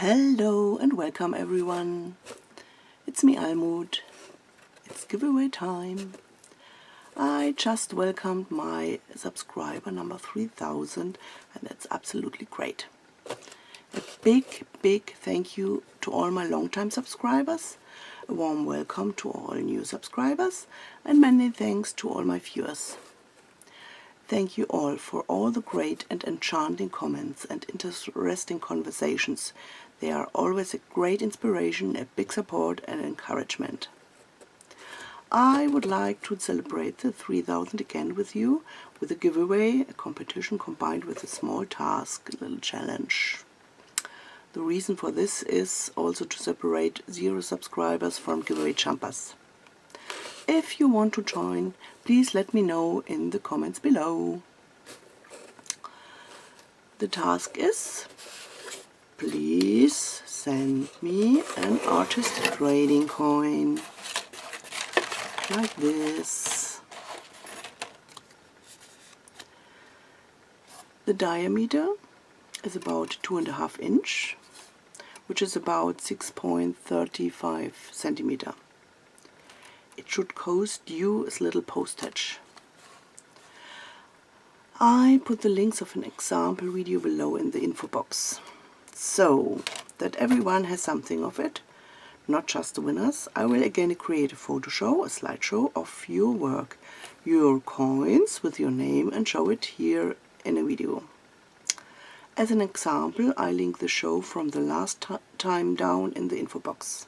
Hello and welcome everyone. It's me Almut. It's giveaway time. I just welcomed my subscriber number 3000 and that's absolutely great. A big thank you to all my long-time subscribers. A warm welcome to all new subscribers and many thanks to all my viewers. Thank you all for all the great and enchanting comments and interesting conversations. They are always a great inspiration, a big support and encouragement. I would like to celebrate the 3000 again with you with a giveaway, a competition combined with a small task, a little challenge. The reason for this is also to separate 0 subscribers from giveaway jumpers. If you want to join, please let me know in the comments below. The task is, please send me an artist trading coin, like this. The diameter is about 2.5 inch, which is about 6.35 centimeter. It should cost you as little postage. I put the links of an example video below in the info box, so that everyone has something of it, not just the winners. I will again create a photo show, a slideshow of your work, your coins with your name, and show it here in a video. As an example, I link the show from the last time down in the info box.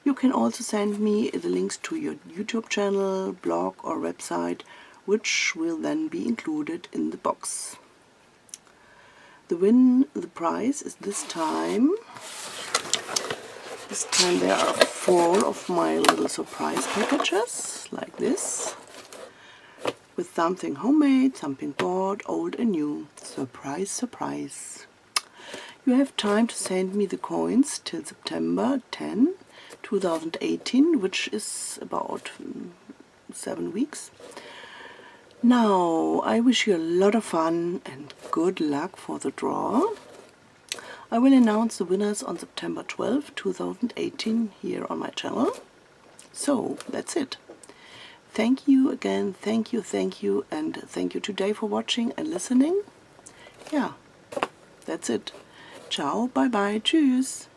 You can also send me the links to your YouTube channel, blog or website, which will then be included in the box. The prize is this time there are 4 of my little surprise packages, like this, with something homemade, something bought, old and new. Surprise, surprise. You have time to send me the coins till September 10, 2018, which is about 7 weeks. Now, I wish you a lot of fun and good luck for the draw. I will announce the winners on September 12, 2018 here on my channel. So, that's it. Thank you again, thank you, and thank you today for watching and listening. Yeah, that's it. Ciao, bye bye, tschüss.